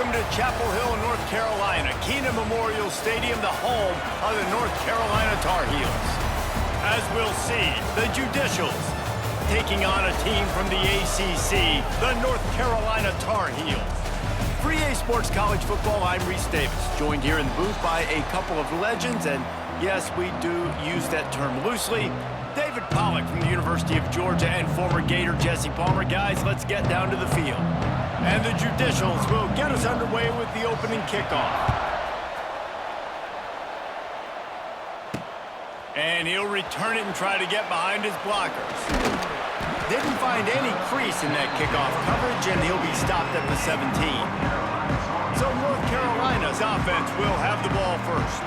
Welcome to Chapel Hill, North Carolina, Keenan Memorial Stadium, the home of the North Carolina Tar Heels. As we'll see, the Judicials taking on a team from the ACC, the North Carolina Tar Heels. For EA Sports College Football, I'm Reese Davis, joined here in the booth by a couple of legends, and yes, we do use that term loosely. David Pollack from the University of Georgia and former Gator Jesse Palmer. Guys, let's get down to the field. And the Judicials will get us underway with the opening kickoff. And he'll return it and try to get behind his blockers. Didn't find any crease in that kickoff coverage, and he'll be stopped at the 17. So North Carolina's offense will have the ball first.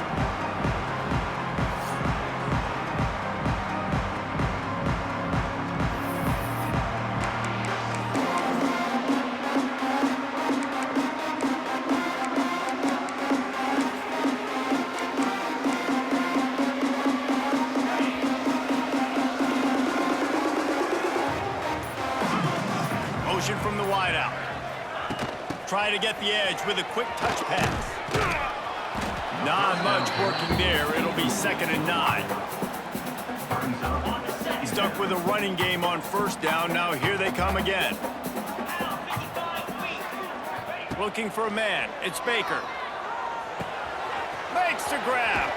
From the wideout. Try to get the edge with a quick touch pass. Not much working there. It'll be 2nd and 9. He's stuck with a running game on 1st down. Now here they come again. Looking for a man. It's Baker. Makes the grab.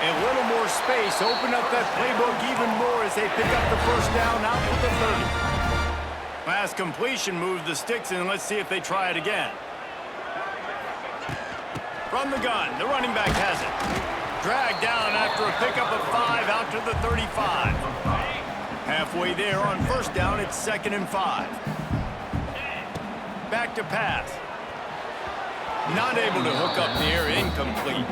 A little more space. Open up that playbook even more as they pick up the 1st down out to the 30. Pass completion, moves the sticks in. Let's see if they try it again. From the gun, the running back has it. Dragged down after a pickup of 5 out to the 35. Halfway there on 1st down, it's 2nd and 5. Back to pass. Not able to hook up there, incomplete.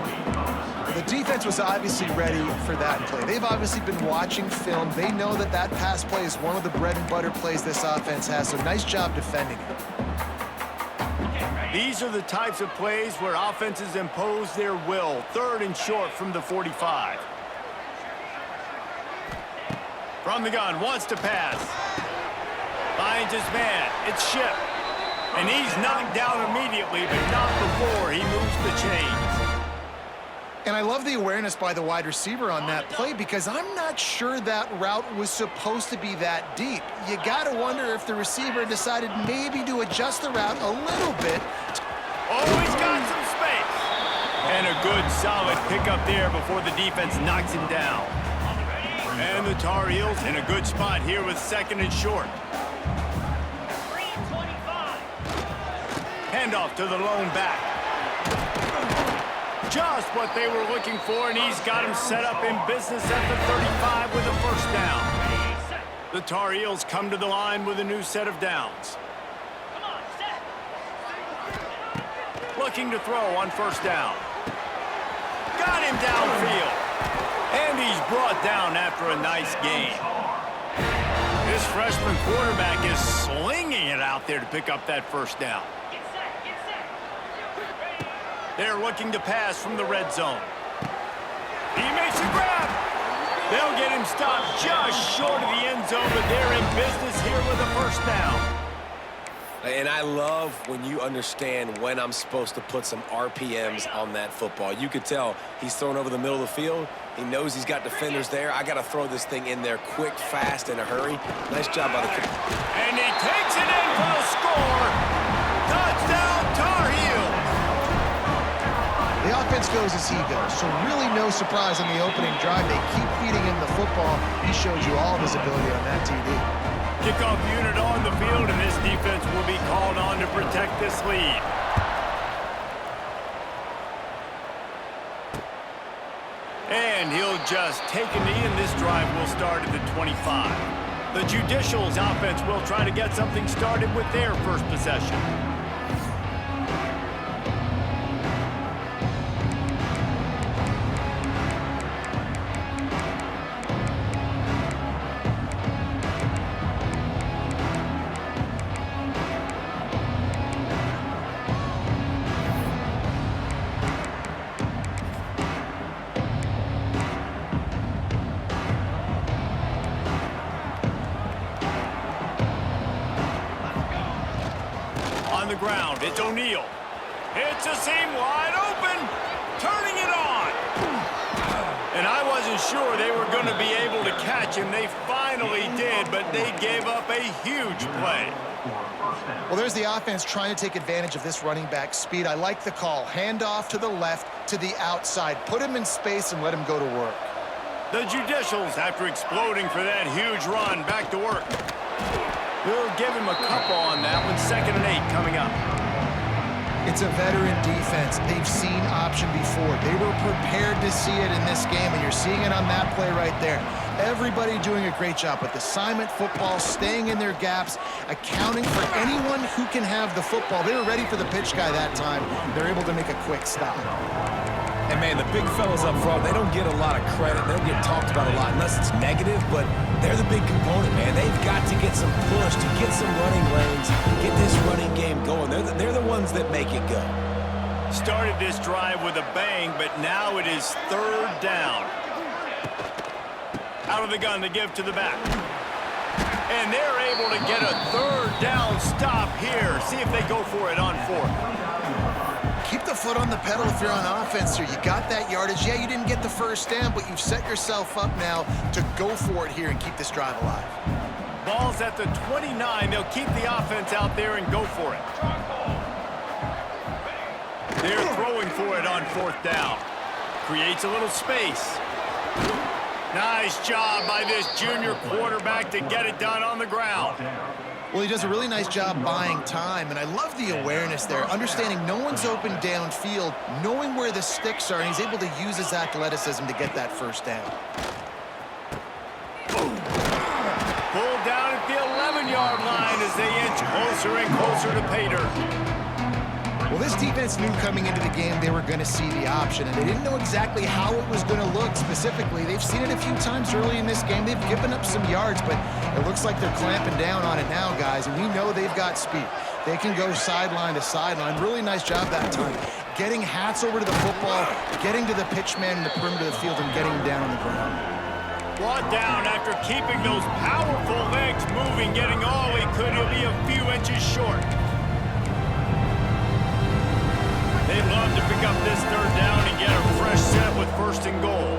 The defense was obviously ready for that play. They've obviously been watching film. They know that that pass play is one of the bread and butter plays this offense has, so nice job defending it. These are the types of plays where offenses impose their will. 3rd and short from the 45. From the gun, wants to pass. Finds his man. It's Ship. And he's knocked down immediately, but not before he moves the chains. And I love the awareness by the wide receiver on that play because I'm not sure that route was supposed to be that deep. You got to wonder if the receiver decided maybe to adjust the route a little bit. Oh, he's got some space. And a good, solid pickup there before the defense knocks him down. And the Tar Heels in a good spot here with 2nd and short. Handoff to the lone back. Just what they were looking for, and he's got him set up in business at the 35 with a 1st down. The Tar Heels come to the line with a new set of downs. Looking to throw on 1st down. Got him downfield. And he's brought down after a nice gain. This freshman quarterback is slinging it out there to pick up that 1st down. They're looking to pass from the red zone. He makes a grab. They'll get him stopped just short of the end zone, but they're in business here with a 1st down. And I love when you understand when I'm supposed to put some RPMs on that football. You could tell he's thrown over the middle of the field. He knows he's got defenders there. I got to throw this thing in there quick, fast, in a hurry. Nice job by the kicker. And he takes it in for the score. Touchdown, Tar Heels. The offense goes as he goes, so really no surprise on the opening drive. They keep feeding him the football. He shows you all of his ability on that TD. Kickoff unit on the field, and this defense will be called on to protect this lead. And he'll just take a knee, and this drive will start at the 25. The Judicials offense will try to get something started with their first possession. On the ground, it's O'Neal. It's a seam wide open. Turning it on. And I wasn't sure they were going to be able to catch him. They finally did, but they gave up a huge play. Well, there's the offense trying to take advantage of this running back speed. I like the call. Hand off to the left, to the outside. Put him in space and let him go to work. The Judicials, after exploding for that huge run, back to work. We'll give him a couple on that one. 2nd and 8 coming up. It's a veteran defense. They've seen option before. They were prepared to see it in this game, and you're seeing it on that play right there. Everybody doing a great job with assignment football, staying in their gaps, accounting for anyone who can have the football. They were ready for the pitch guy that time. They're able to make a quick stop. And, man, the big fellas up front, they don't get a lot of credit. They don't get talked about a lot unless it's negative, but they're the big component, man. They've got to get some push, to get some running lanes, get this running game going. They're the ones that make it go. Started this drive with a bang, but now it is 3rd down. Out of the gun to give to the back. And they're able to get a 3rd down stop here. See if they go for it on 4th. Keep the foot on the pedal if you're on offense here. You got that yardage. Yeah, you didn't get the first down, but you've set yourself up now to go for it here and keep this drive alive. Ball's at the 29. They'll keep the offense out there and go for it. They're throwing for it on 4th down. Creates a little space. Nice job by this junior quarterback to get it done on the ground. Well, he does a really nice job buying time, and I love the awareness there, understanding no one's open downfield, knowing where the sticks are, and he's able to use his athleticism to get that first down. Pulled down at the 11-yard line as they inch closer and closer to pay dirt. Well, this defense knew coming into the game they were going to see the option, and they didn't know exactly how it was going to look specifically. They've seen it a few times early in this game. They've given up some yards, but it looks like they're clamping down on it now, guys, and we know they've got speed. They can go sideline to sideline. Really nice job that time. Getting hats over to the football, getting to the pitch man in the perimeter of the field, and getting him down on the ground. Brought down after keeping those powerful legs moving, getting all he could. He'll be a few inches short. They'd love to pick up this 3rd down and get a fresh set with 1st and goal.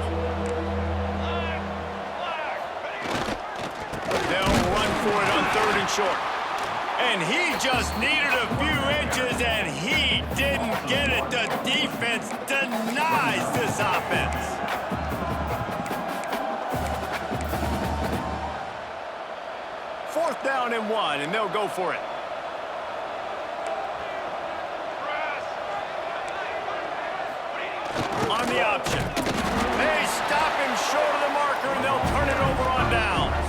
They'll run for it on 3rd and short. And he just needed a few inches, and he didn't get it. The defense denies this offense. Fourth down and 1, and they'll go for it. On the option. They stop him short of the marker, and they'll turn it over on downs.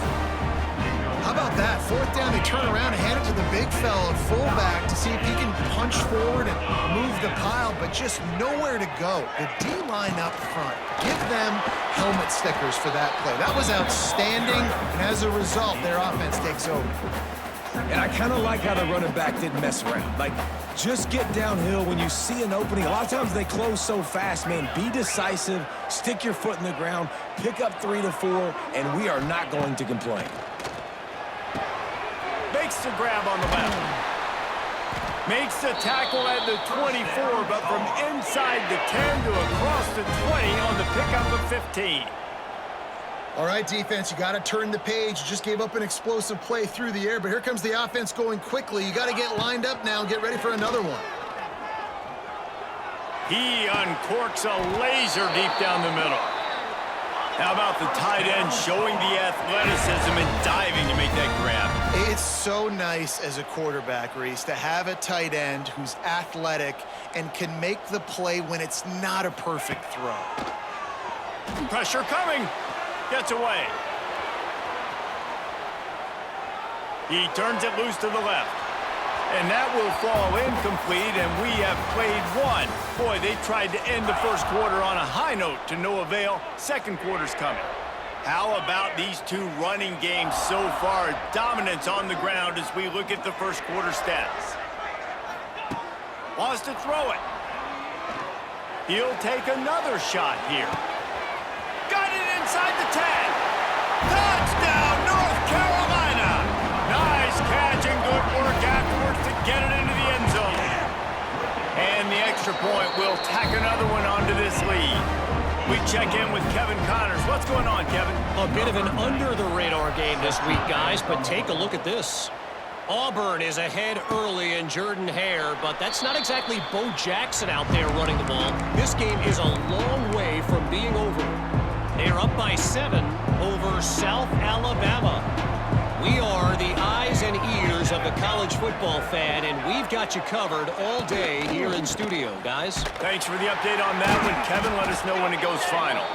How about that? 4th down, they turn around and hand it to the big fella, fullback, to see if he can punch forward and move the pile, but just nowhere to go. The D-line up front. Give them helmet stickers for that play. That was outstanding, and as a result, their offense takes over. And I kind of like how the running back didn't mess around. Like, just get downhill when you see an opening. A lot of times they close so fast, man. Be decisive, stick your foot in the ground, pick up 3 to 4, and we are not going to complain. Makes the grab on the left. Makes the tackle at the 24, but from inside the 10 to across the 20 on the pickup of 15. All right, defense, you got to turn the page. You just gave up an explosive play through the air, but here comes the offense going quickly. You got to get lined up now and get ready for another one. He uncorks a laser deep down the middle. How about the tight end showing the athleticism and diving to make that grab? It's so nice as a quarterback, Reese, to have a tight end who's athletic and can make the play when it's not a perfect throw. Pressure coming. Gets away. He turns it loose to the left. And that will fall incomplete, and we have played one. Boy, they tried to end the first quarter on a high note to no avail. Second quarter's coming. How about these two running games so far? Dominance on the ground as we look at the first quarter stats. Wants to throw it. He'll take another shot here. Got it inside the 10. Touchdown, North Carolina. Nice catch and good work afterwards to get it into the end zone. And the extra point will tack another one onto this lead. We check in with Kevin Connors. What's going on, Kevin? A bit of an under-the-radar game this week, guys, but take a look at this. Auburn is ahead early in Jordan-Hare, but that's not exactly Bo Jackson out there running the ball. This game is a long way from being over. They're up by 7 over South Alabama. We are the eyes and ears of the college football fan, and we've got you covered all day here in studio, guys. Thanks for the update on that one, Kevin. Let us know when it goes final.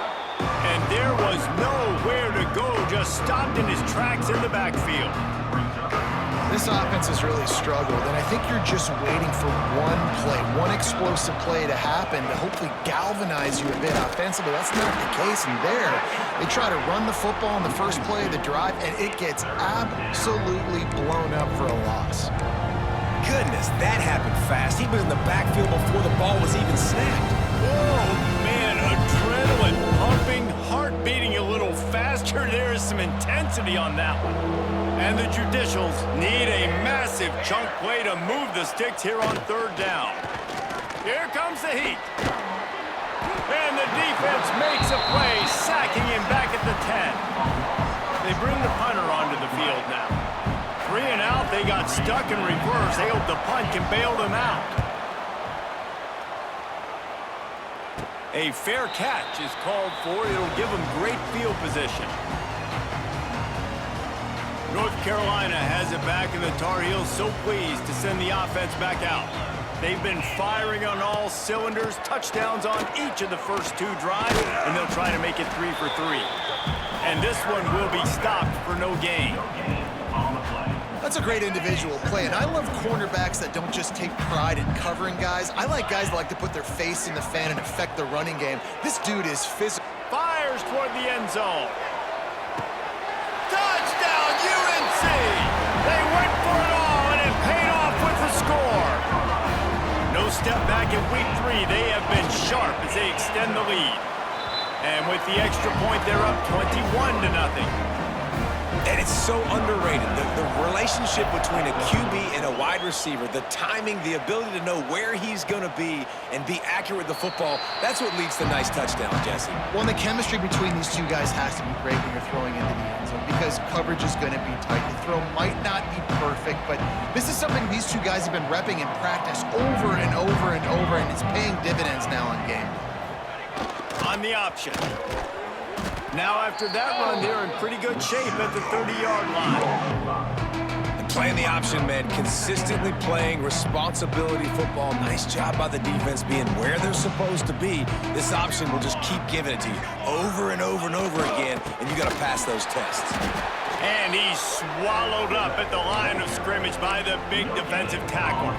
And there was nowhere to go, just stopped in his tracks in the backfield. This offense has really struggled, and I think you're just waiting for one play, one explosive play to happen to hopefully galvanize you a bit offensively. That's not the case, and there, they try to run the football in the first play of the drive, and it gets absolutely blown up for a loss. Goodness, that happened fast. He was in the backfield before the ball was even snapped. Oh, man, adrenaline pumping, heart beating a little faster. There is some intensity on that one. And the Judicials need a massive chunk play to move the sticks here on 3rd down. Here comes the heat. And the defense makes a play, sacking him back at the 10. They bring the punter onto the field now. 3 and out, they got stuck in reverse. They hope the punt can bail them out. A fair catch is called for. It'll give them great field position. North Carolina has it back, and the Tar Heels so pleased to send the offense back out. They've been firing on all cylinders, touchdowns on each of the first 2 drives, and they'll try to make it 3 for 3. And this one will be stopped for no gain. That's a great individual play, and I love cornerbacks that don't just take pride in covering guys. I like guys that like to put their face in the fan and affect the running game. This dude is physical. Fires toward the end zone. Touchdown, UNC! They went for it all, and it paid off with the score. No step back in week 3. They have been sharp as they extend the lead. And with the extra point, they're up 21-0. And it's so underrated. The relationship between a QB and a wide receiver, the timing, the ability to know where he's going to be and be accurate with the football, that's what leads to nice touchdowns, Jesse. Well, the chemistry between these two guys has to be great when you're throwing into the end zone because coverage is going to be tight. The throw might not be perfect, but this is something these two guys have been repping in practice over and over and over, and it's paying dividends now on game. On the option. Now after that run, they're in pretty good shape at the 30-yard line. And playing the option, man, consistently playing responsibility football. Nice job by the defense being where they're supposed to be. This option will just keep giving it to you over and over and over again, and you got to pass those tests. And he's swallowed up at the line of scrimmage by the big defensive tackle.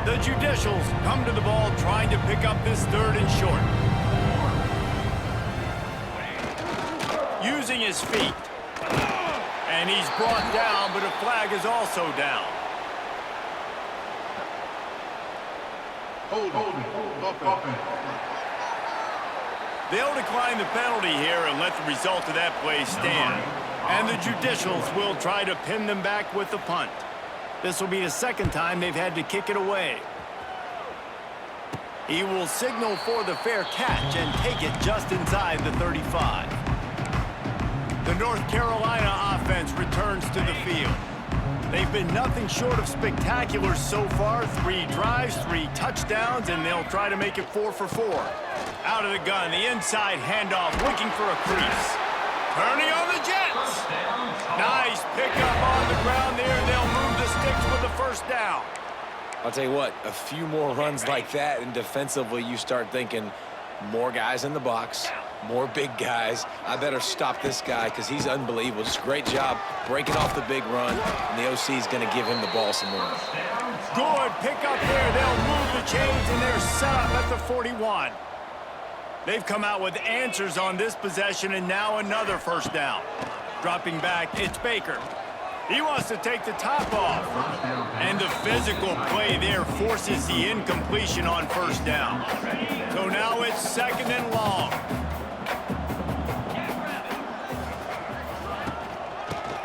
The Judicials come to the ball trying to pick up this 3rd and short. Using his feet. And he's brought down, but a flag is also down. They'll decline the penalty here and let the result of that play stand. And the Judicials will try to pin them back with the punt. This will be the 2nd time they've had to kick it away. He will signal for the fair catch and take it just inside the 35. The North Carolina offense returns to the field. They've been nothing short of spectacular so far. 3 drives, 3 touchdowns, and they'll try to make it 4 for 4. Out of the gun, the inside handoff, looking for a crease. Turning on the Jets. Nice pickup on the ground there. They'll move the sticks with the 1st down. I'll tell you what, a few more runs like that, and defensively you start thinking more guys in the box, more big guys. I better stop this guy because he's unbelievable. Just a great job breaking off the big run, and the OC is going to give him the ball some more. Good pick up there. They'll move the chains, and they're set up at the 41. They've come out with answers on this possession, and now another 1st down. Dropping back, it's Baker. He wants to take the top off. And the physical play there forces the incompletion on 1st down. So now it's 2nd and long.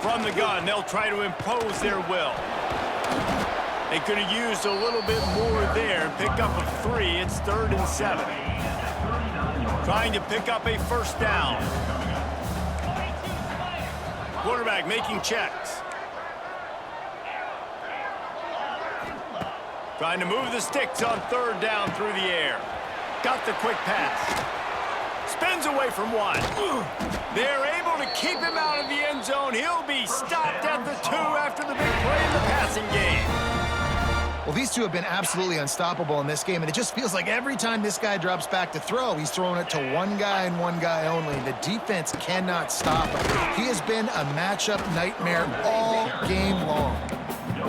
From the gun, they'll try to impose their will. They could have used a little bit more there. Pick up a 3. It's 3rd and 7. Trying to pick up a first down. Quarterback making checks. Trying to move the sticks on 3rd down through the air. Got the quick pass. Spins away from one. They're able to keep him out of the end zone. He'll be stopped at the 2 after the big play in the passing game. Well, these two have been absolutely unstoppable in this game, and it just feels like every time this guy drops back to throw, he's throwing it to one guy and one guy only. The defense cannot stop him. He has been a matchup nightmare all game long.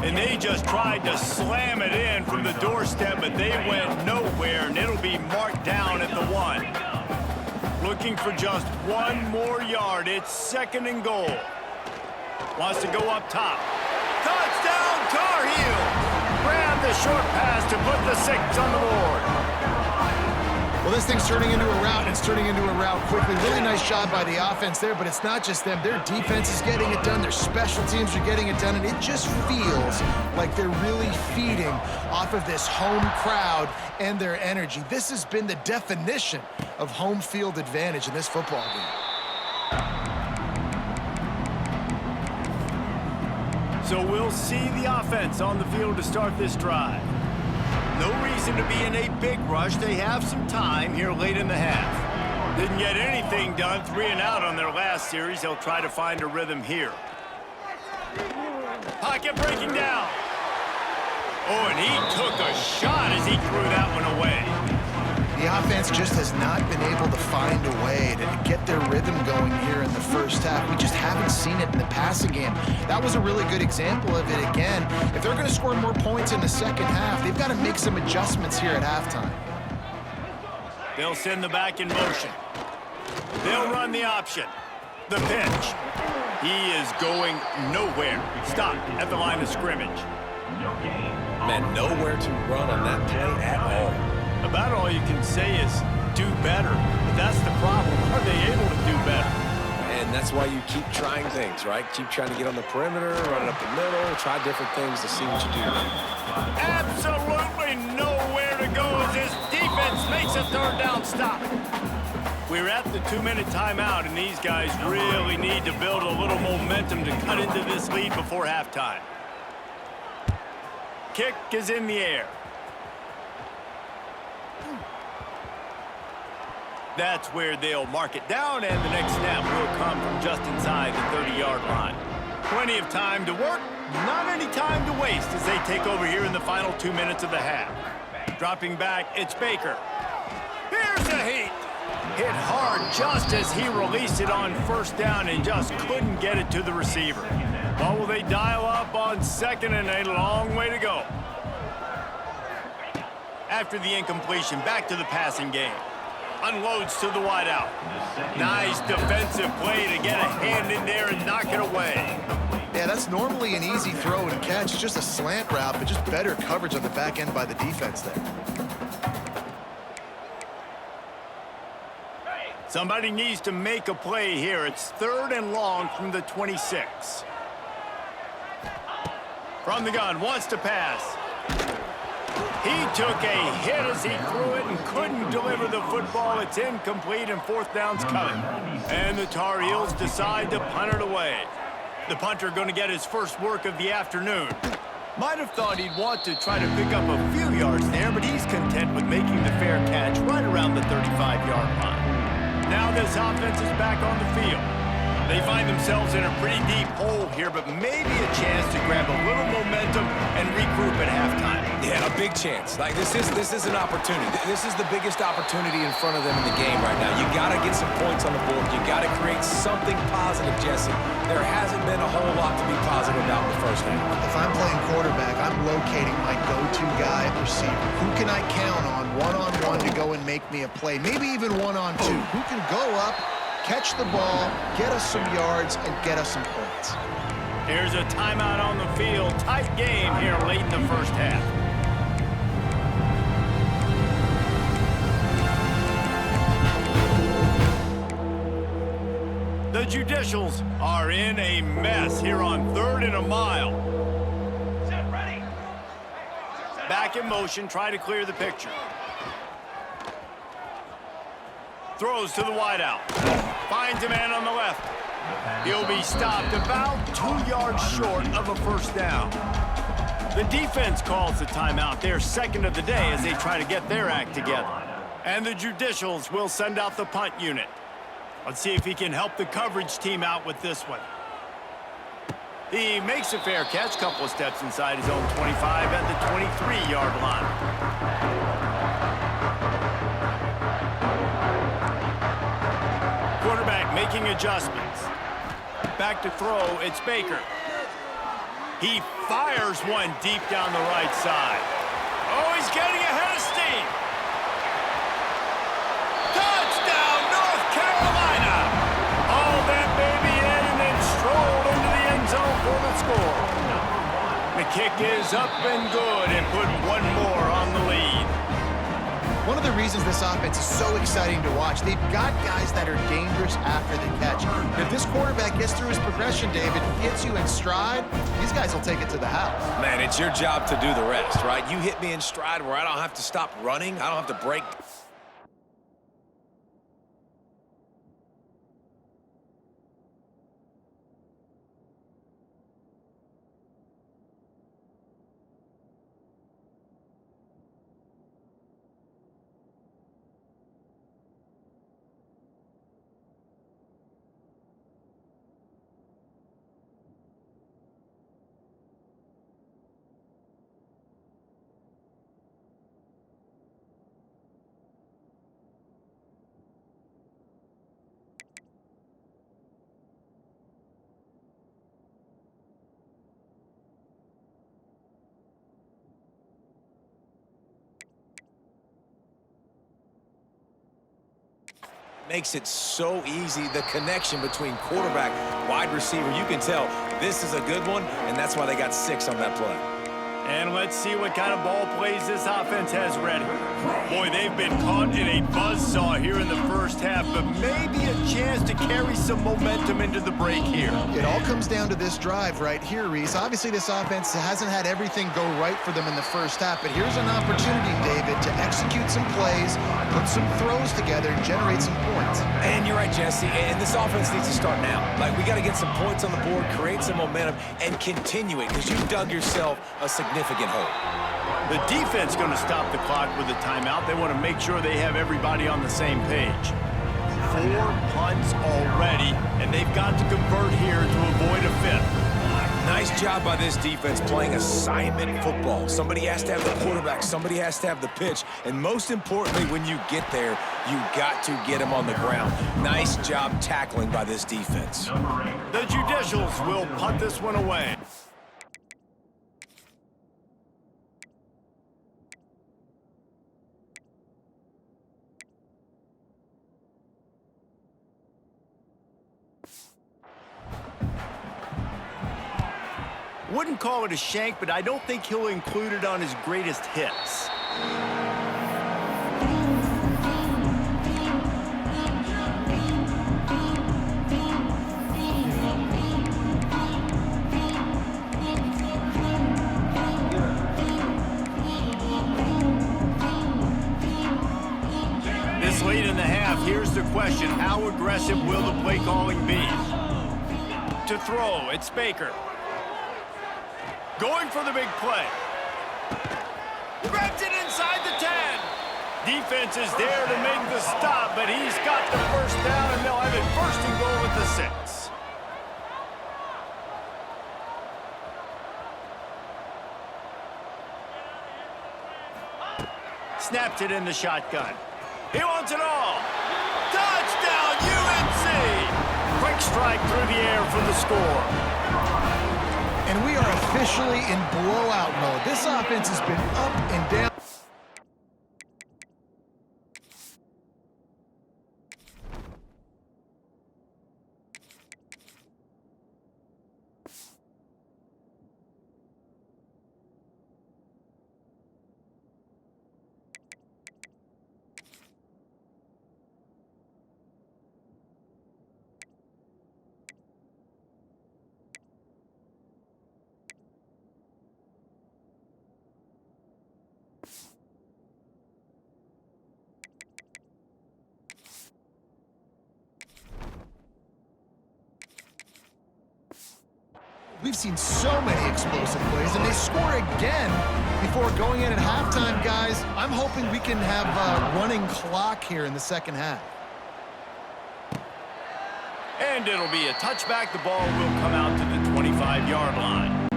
And they just tried to slam it in from the doorstep, but they went nowhere, and it'll be marked down at the 1. Looking for just 1 more yard. It's 2nd and goal. Wants to go up top. Touchdown, Tar Heels! Grab the short pass to put the 6 on the board. Well, this thing's turning into a rout, and it's turning into a rout quickly. Really nice job by the offense there, but it's not just them. Their defense is getting it done. Their special teams are getting it done, and it just feels like they're really feeding off of this home crowd and their energy. This has been the definition of home field advantage in this football game. So we'll see the offense on the field to start this drive. No reason to be in a big rush. They have some time here late in the half. Didn't get anything done, 3 and out on their last series. They'll try to find a rhythm here. Pocket breaking down. Oh, and he took a shot as he threw that one away. The offense just has not been able to find a way to get their rhythm going here in the first half. We just haven't seen it in the passing game. That was a really good example of it again. If they're going to score more points in the second half, they've got to make some adjustments here at halftime. They'll send the back in motion. They'll run the option. The pitch. He is going nowhere. Stop at the line of scrimmage. Man, nowhere to run on that play at all. About all you can say is do better. But that's the problem. Are they able to do better? And that's why you keep trying things, right? Keep trying to get on the perimeter, run it up the middle, try different things to see what you do. Absolutely nowhere to go as this defense makes a 3rd down stop. We're at the 2-minute timeout, and these guys really need to build a little momentum to cut into this lead before halftime. Kick is in the air. That's where they'll mark it down, and the next snap will come from just inside the 30-yard line. Plenty of time to work, not any time to waste as they take over here in the final 2 minutes of the half. Dropping back, it's Baker. Here's a heat. Hit hard just as he released it on 1st down and just couldn't get it to the receiver. Well, will they dial up on 2nd and a long way to go? After the incompletion, back to the passing game. Unloads to the wideout. Nice defensive play to get a hand in there and knock it away. Yeah, that's normally an easy throw and catch. It's just a slant route, but just better coverage on the back end by the defense there. Somebody needs to make a play here. It's 3rd and long from the 26. From the gun, wants to pass. He took a hit as he threw it and couldn't deliver the football. It's incomplete and 4th down's coming. And the Tar Heels decide to punt it away. The punter going to get his first work of the afternoon. Might have thought he'd want to try to pick up a few yards there, but he's content with making the fair catch right around the 35-yard line. Now this offense is back on the field. They find themselves in a pretty deep hole here, but maybe a chance to grab a little momentum and regroup at halftime. Yeah, a big chance. Like this is an opportunity. This is the biggest opportunity in front of them in the game right now. You got to get some points on the board. You got to create something positive, Jesse. There hasn't been a whole lot to be positive about in the first half. If I'm playing quarterback, I'm locating my go-to guy at receiver. Who can I count on one-on-one to go and make me a play? Maybe even one-on-two. Who can go up, catch the ball, get us some yards, and get us some points? Here's a timeout on the field. Tight game here late in the first half. The Judicials are in a mess here on 3rd and a mile. back in motion, try to clear the picture. Throws to the wideout. Finds a man on the left. He'll be stopped about 2 yards short of a first down. The defense calls the timeout, their second of the day, as they try to get their act together. And the Judicials will send out the punt unit. Let's see if he can help the coverage team out with this one. He makes a fair catch, couple of steps inside his own 25 at the 23-yard line. Quarterback making adjustments. Back to throw, it's Baker. He fires one deep down the right side. Oh, he's getting ahead of steam. Touchdown, North Carolina! All that baby in and then strolled into the end zone for the score. The kick is up and good and put one more on the lead. One of the reasons this offense is so exciting to watch, they've got guys that are dangerous after the catch. If this quarterback gets through his progression, David, gets you in stride, these guys will take it to the house. Man, it's your job to do the rest, right? You hit me in stride where I don't have to stop running. I don't have to break. Makes it so easy, the connection between quarterback, wide receiver. You can tell this is a good one, and that's why they got 6 on that play. And let's see what kind of ball plays this offense has ready. Boy, they've been caught in a buzzsaw here in the first half, but maybe a chance to carry some momentum into the break here. It all comes down to this drive right here, Reese. Obviously, this offense hasn't had everything go right for them in the first half, but here's an opportunity, David, to execute some plays, put some throws together, and generate some points. And you're right, Jesse, and this offense needs to start now. Like, we got to get some points on the board, create some momentum, and continue it, because you dug yourself a significant hole. The defense going to stop the clock with a timeout. They want to make sure they have everybody on the same page. 4 punts already, and they've got to convert here to avoid a 5th. Nice job by this defense playing assignment football. Somebody has to have the quarterback, somebody has to have the pitch, and most importantly, when you get there, you got to get him on the ground. Nice job tackling by this defense. The Judicials will punt this one away. Wouldn't call it a shank, but I don't think he'll include it on his greatest hits. This late in the half, here's the question. How aggressive will the play calling be? To throw, it's Baker. Going for the big play. Grabs it inside the 10. Defense is there to make the stop, but he's got the first down, and they'll have it first and goal with the 6. Snaps it in the shotgun. He wants it all. Touchdown, UNC! Quick strike through the air for the score. And we are officially in blowout mode. This offense has been up and down. We've seen so many explosive plays, and they score again before going in at halftime, guys. I'm hoping we can have a running clock here in the second half. And it'll be a touchback. The ball will come out to the 25-yard line.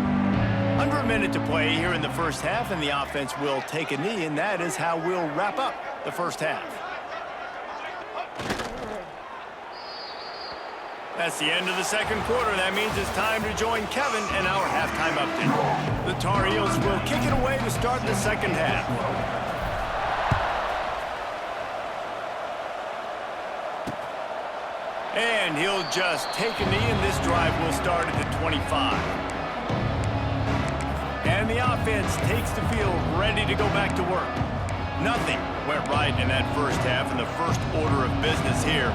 Under a minute to play here in the first half, and the offense will take a knee, and that is how we'll wrap up the first half. That's the end of the second quarter. That means it's time to join Kevin in our halftime update. The Tar Heels will kick it away to start the second half. And he'll just take a knee, and this drive will start at the 25. And the offense takes the field, ready to go back to work. Nothing went right in that first half, and the first order of business here.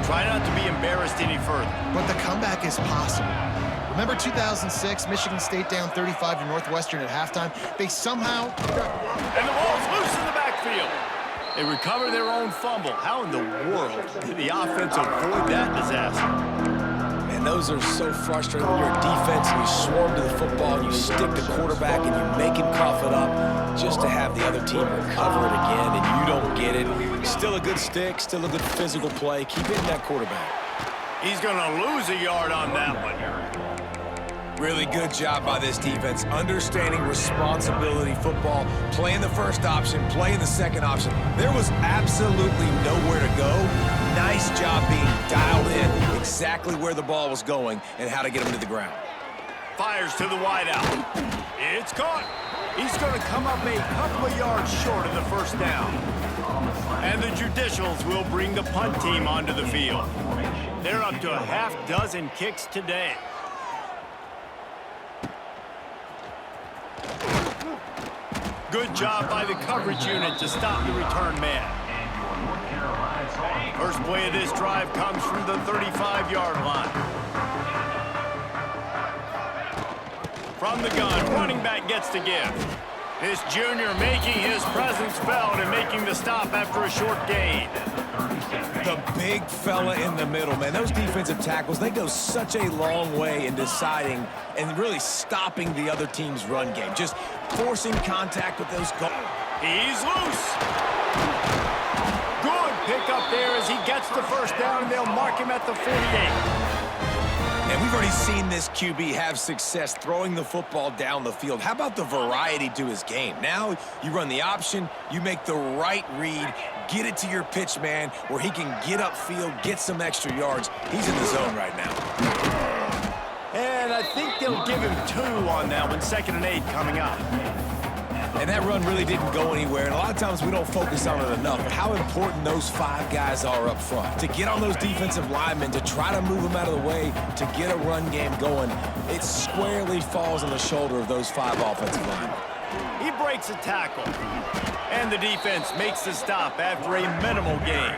Try not to be embarrassed any further. But the comeback is possible. Remember 2006, Michigan State down 35 to Northwestern at halftime? They somehow... And the ball's loose in the backfield. They recover their own fumble. How in the world did the offense avoid that disaster? And those are so frustrating when you're a defense and you swarm to the football and you stick the quarterback and you make him cough it up just to have the other team recover it again and you don't get it. Still a good stick, still a good physical play. Keep hitting that quarterback. He's going to lose a yard on that one. Really good job by this defense, understanding responsibility football, playing the first option, playing the second option. There was absolutely nowhere to go. Nice job being dialed in exactly where the ball was going and how to get him to the ground. Fires to the wideout. It's caught. He's going to come up a couple of yards short of the first down. And the Judicials will bring the punt team onto the field. They're up to a half dozen kicks today. Good job by the coverage unit to stop the return man. First play of this drive comes from the 35-yard line. From the gun, running back gets to give. This junior making his presence felt and making the stop after a short gain. The big fella in the middle, man. Those defensive tackles, they go such a long way in deciding and really stopping the other team's run game. Just forcing contact with those guys. He's loose. Good pick up there as he gets the first down, and they'll mark him at the 48. And we've already seen this QB have success throwing the football down the field. How about the variety to his game? Now you run the option, you make the right read, get it to your pitch man where he can get upfield, get some extra yards. He's in the zone right now. And I think they'll give him 2 on that one, 2nd and 8 coming up. And that run really didn't go anywhere. And a lot of times we don't focus on it enough, but how important those 5 guys are up front. To get on those defensive linemen, to try to move them out of the way, to get a run game going, it squarely falls on the shoulder of those 5 offensive linemen. He breaks a tackle. And the defense makes the stop after a minimal gain.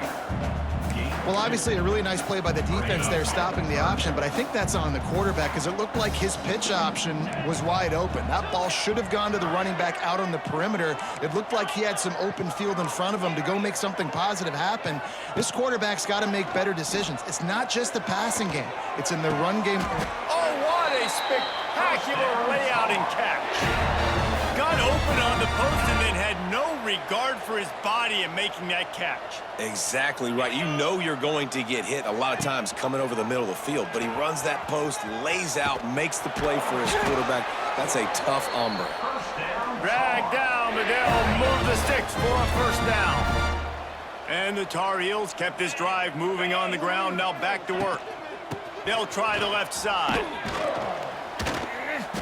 Well, obviously a really nice play by the defense there stopping the option, but I think that's on the quarterback because it looked like his pitch option was wide open. That ball should have gone to the running back out on the perimeter. It looked like he had some open field in front of him to go make something positive happen. This quarterback's got to make better decisions. It's not just the passing game. It's in the run game. Oh, what a spectacular layout and catch. Got open on the post and then had no regard for his body in making that catch. Exactly right. You know you're going to get hit a lot of times coming over the middle of the field, but he runs that post, lays out, makes the play for his quarterback. That's a tough hombre. Drag down, but they'll move the sticks for a first down. And the Tar Heels kept this drive moving on the ground, now back to work. They'll try the left side.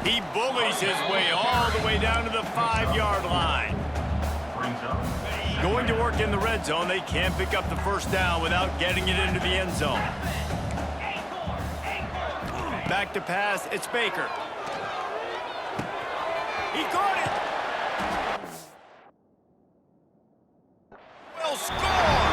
He bullies his way all the way down to the 5-yard line. Going to work in the red zone. They can't pick up the first down without getting it into the end zone. Back to pass. It's Baker. He caught it. Will score.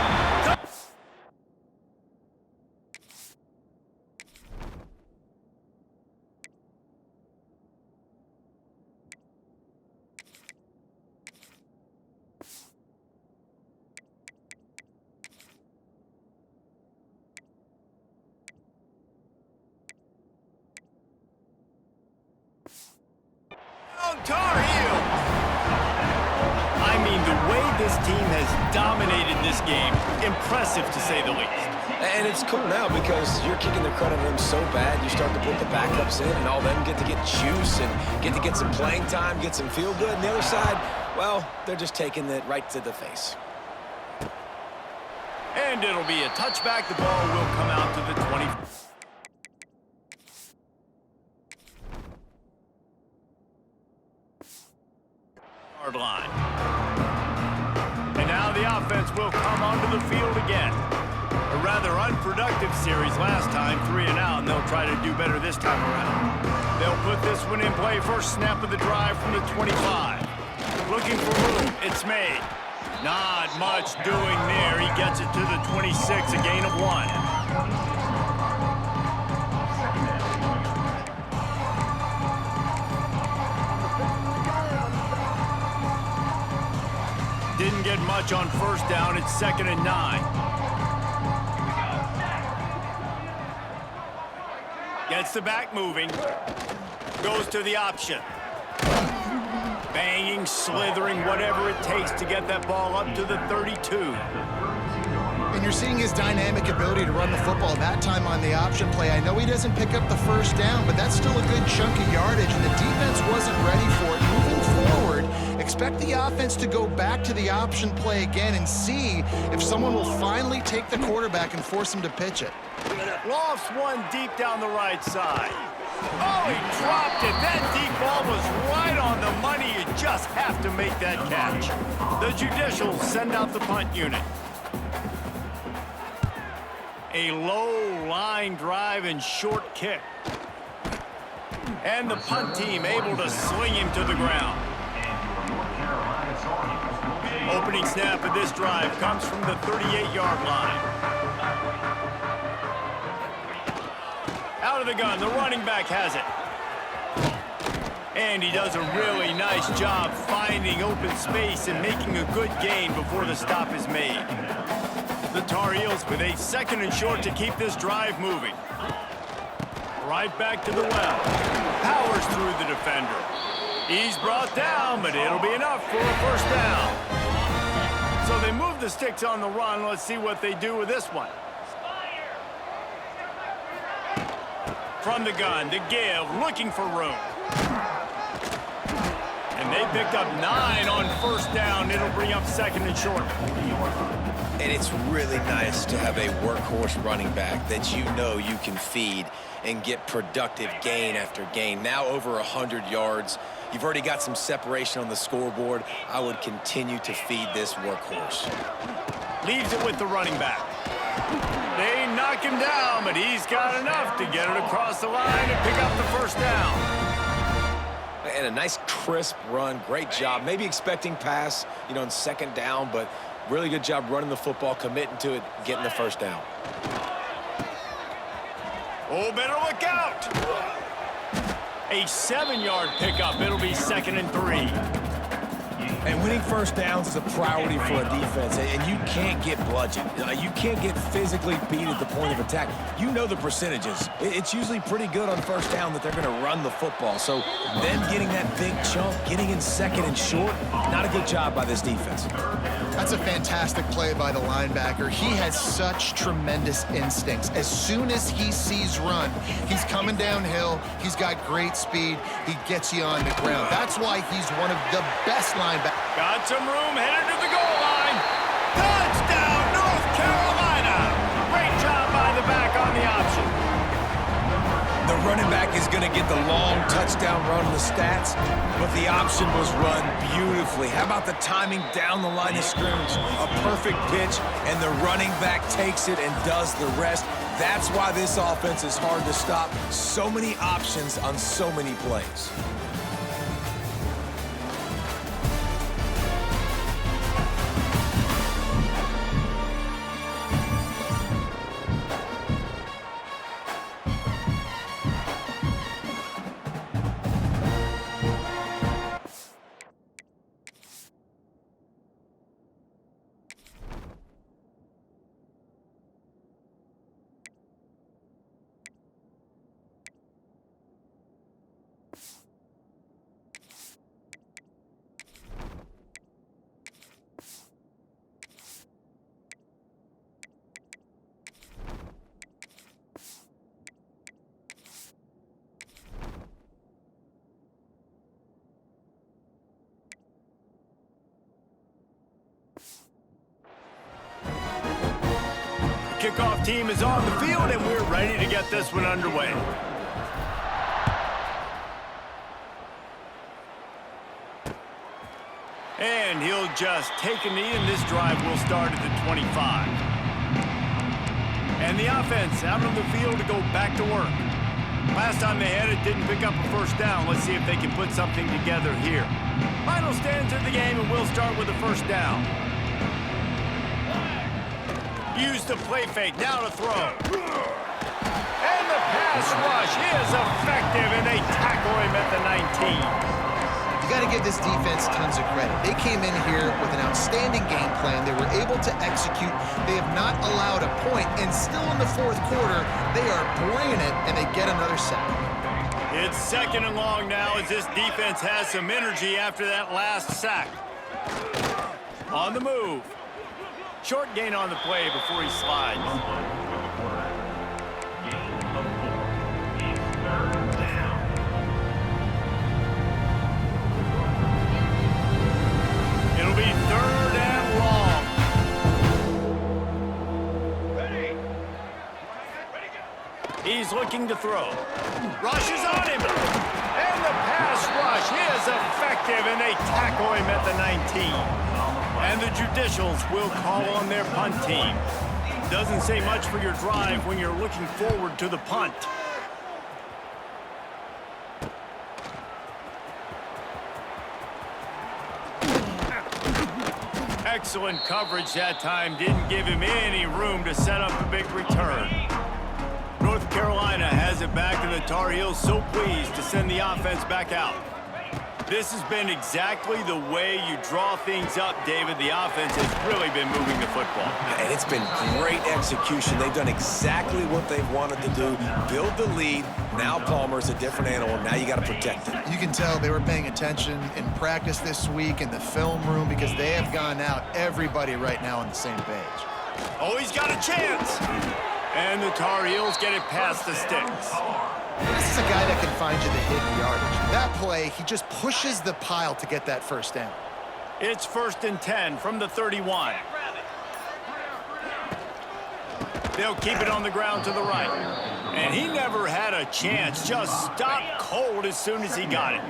the way this team has dominated this game, impressive to say the least. And it's cool now because you're kicking the credit of them so bad, you start to put the backups in, and all them get to get juice and get to get some playing time, get some feel good. And the other side, well, they're just taking it right to the face. And it'll be a touchback. The ball will come out to the 20. Yard line. And now the offense will come onto the field again. A rather unproductive series last time, 3 and out, and they'll try to do better this time around. They'll put this one in play. First snap of the drive from the 25. Looking for room. It's made. Not much doing there. He gets it to the 26, a gain of 1. Didn't get much on first down. It's 2nd and 9. Gets the back moving. Goes to the option. Banging, slithering, whatever it takes to get that ball up to the 32. And you're seeing his dynamic ability to run the football, that time on the option play. I know he doesn't pick up the first down, but that's still a good chunk of yardage, and the defense wasn't ready for it. Moving forward, expect the offense to go back to the option play again and see if someone will finally take the quarterback and force him to pitch it. Lofts one deep down the right side. Oh, he dropped it. That deep ball was right on the money. You just have to make that catch. The Judicials send out the punt unit. A low line drive and short kick. And the punt team able to sling him to the ground. Opening snap of this drive comes from the 38-yard line. Out of the gun, the running back has it. And he does a really nice job finding open space and making a good gain before the stop is made. The Tar Heels with a 2nd and short to keep this drive moving. Right back to the well. Powers through the defender. He's brought down, but it'll be enough for a first down. So they move the sticks on the run. Let's see what they do with this one. From the gun, the give, looking for room. And they picked up 9 on first down. It'll bring up 2nd and short. And it's really nice to have a workhorse running back that you know you can feed and get productive gain after gain. Now over 100 yards. You've already got some separation on the scoreboard. I would continue to feed this workhorse. Leaves it with the running back. They knock him down, but he's got enough to get it across the line and pick up the first down. And a nice crisp run. Great job. Maybe expecting pass, you know, in 2nd down, but really good job running the football, committing to it, getting the first down. Oh, better look out. A 7-yard pickup. It'll be 2nd and 3. And winning first downs is a priority for a defense, and you can't get bludgeoned. You can't get physically beat at the point of attack. You know the percentages. It's usually pretty good on first down that they're going to run the football. So them getting that big chunk, getting in 2nd and short, not a good job by this defense. That's a fantastic play by the linebacker. He has such tremendous instincts. As soon as he sees run, he's coming downhill. He's got great speed. He gets you on the ground. That's why he's one of the best linebackers. Got some room, headed to the goal line. Touchdown, North Carolina. Great job by the back on the option. The running back is going to get the long touchdown run on the stats, but the option was run beautifully. How about the timing down the line of scrimmage? A perfect pitch, and the running back takes it and does the rest. That's why this offense is hard to stop. So many options on so many plays. kickoff team is on the field, and we're ready to get this one underway. And he'll just take a knee, and this drive will start at the 25. And the offense out on the field to go back to work. Last time they had it, didn't pick up a first down. Let's see if they can put something together here. Final stands of the game, and we'll start with a first down. Use the play fake, now to throw. And the pass rush is effective, and they tackle him at the 19. You got to give this defense tons of credit. They came in here with an outstanding game plan. They were able to execute. They have not allowed a point, and still in the fourth quarter, they are bringing it, and they get another sack. It's second and long now as this defense has some energy after that last sack. On the move. Short gain on the play before he slides. It'll be third and long. He's looking to throw. Rush is on him. And the pass rush is effective, and they tackle him at the 19. And the Judicials will call on their punt team. Doesn't say much for your drive when you're looking forward to the punt. Excellent coverage that time. Didn't give him any room to set up a big return. North Carolina has it back, and the Tar Heels so pleased to send the offense back out. This has been exactly the way you draw things up, David. The offense has really been moving the football. And it's been great execution. They've done exactly what they've wanted to do. Build the lead. Now Palmer's a different animal. Now you got to protect it. You can tell they were paying attention in practice this week in the film room because they have gone out, everybody right now on the same page. Oh, he's got a chance. And the Tar Heels get it past the sticks. This is a guy that can find you the hidden yardage. That play, he just pushes the pile to get that first down. It's 1st and 10 from the 31. They'll keep it on the ground to the right. And he never had a chance. Just stopped cold as soon as he got it.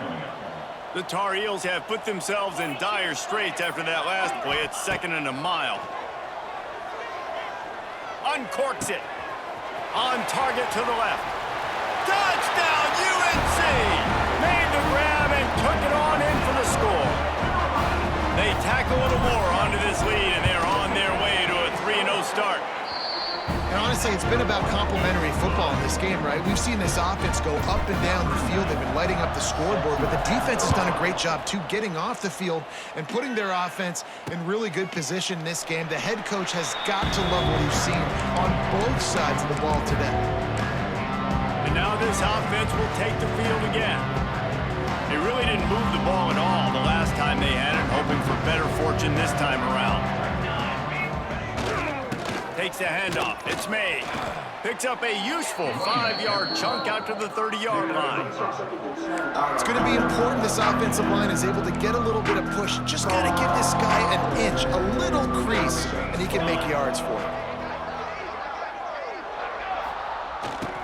The Tar Heels have put themselves in dire straits after that last play. It's 2nd and a mile. Uncorks it. On target to the left. Touchdown, UNC! Made the grab and took it on in for the score. They tack a little more onto this lead, and they're on their way to a 3-0 start. And honestly, it's been about complementary football in this game, right? We've seen this offense go up and down the field. They've been lighting up the scoreboard, but the defense has done a great job, too, getting off the field and putting their offense in really good position in this game. The head coach has got to love what he's seen on both sides of the ball today. And now this offense will take the field again. They really didn't move the ball at all the last time they had it, hoping for better fortune this time around. Takes the handoff. It's made. Picks up a useful 5-yard chunk out to the 30-yard line. It's going to be important this offensive line is able to get a little bit of push. Just got to give this guy an inch, a little crease, and he can make yards for it.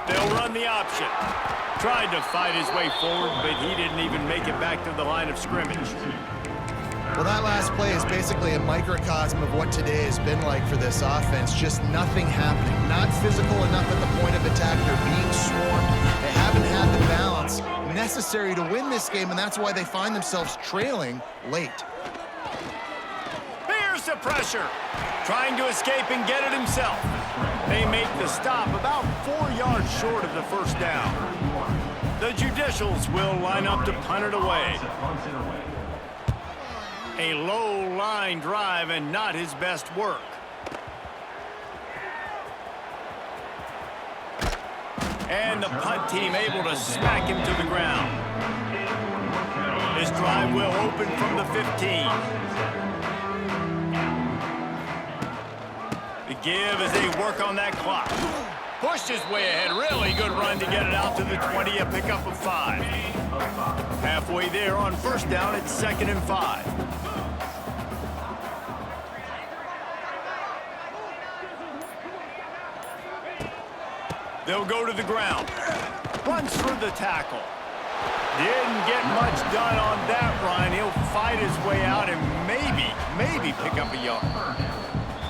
They'll run the option. Tried to fight his way forward, but he didn't even make it back to the line of scrimmage. Well, that last play is basically a microcosm of what today has been like for this offense. Just nothing happening. Not physical enough at the point of attack. They're being swarmed. They haven't had the balance necessary to win this game, and that's why they find themselves trailing late. Here's the pressure. Trying to escape and get it himself. They make the stop about 4 yards short of the first down. The Judicials will line up to punt it away. A low line drive and not his best work. And the punt team able to smack him to the ground. This drive will open from the 15. The give as they work on that clock. Pushed his way ahead. Really good run to get it out to the 20. A pickup of 5. Halfway there on first down. It's 2nd and 5. They'll go to the ground. Runs through the tackle. Didn't get much done on that run. He'll fight his way out and maybe pick up a yard.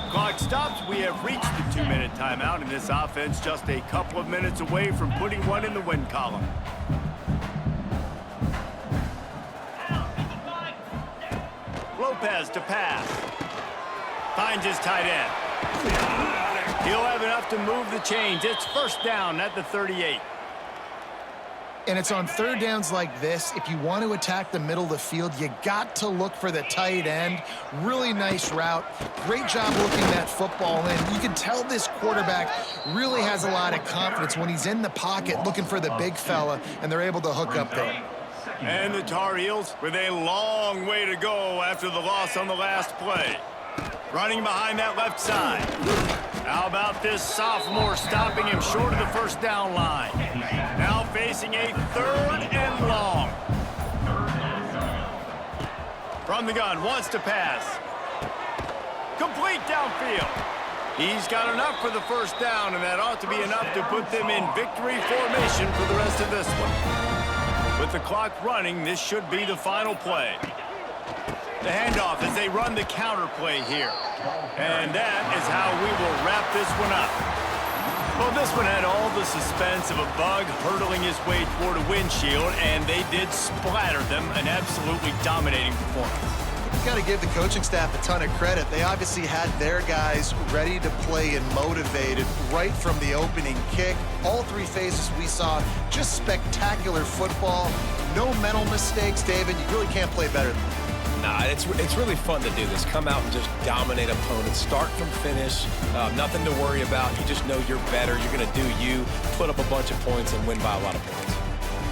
Clock stops. We have reached the 2-minute timeout, and this offense just a couple of minutes away from putting one in the win column. Lopez to pass. Finds his tight end. He'll have enough to move the chains. It's first down at the 38. And it's on third downs like this, if you want to attack the middle of the field, you got to look for the tight end. Really nice route. Great job looking that football in. You can tell this quarterback really has a lot of confidence when he's in the pocket looking for the big fella, and they're able to hook up there. And the Tar Heels with a long way to go after the loss on the last play. Running behind that left side. How about this sophomore stopping him short of the first down line? Now facing a 3rd and long. From the gun, wants to pass. Complete downfield. He's got enough for the first down, and that ought to be enough to put them in victory formation for the rest of this one. With the clock running, this should be the final play. The handoff as they run the counter play here. And that is how we will wrap this one up. Well, this one had all the suspense of a bug hurtling his way toward a windshield, and they did splatter them. An absolutely dominating performance. You've got to give the coaching staff a ton of credit. They obviously had their guys ready to play and motivated right from the opening kick. All 3 phases we saw, just spectacular football. No mental mistakes, David. You really can't play better than that. Nah, it's really fun to do this. Come out and just dominate opponents. Start from finish. Nothing to worry about. You just know you're better. You're going to do you, put up a bunch of points, and win by a lot of points.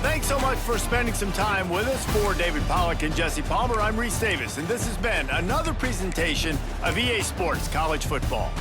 Thanks so much for spending some time with us. For David Pollack and Jesse Palmer, I'm Reese Davis, and this has been another presentation of EA Sports College Football.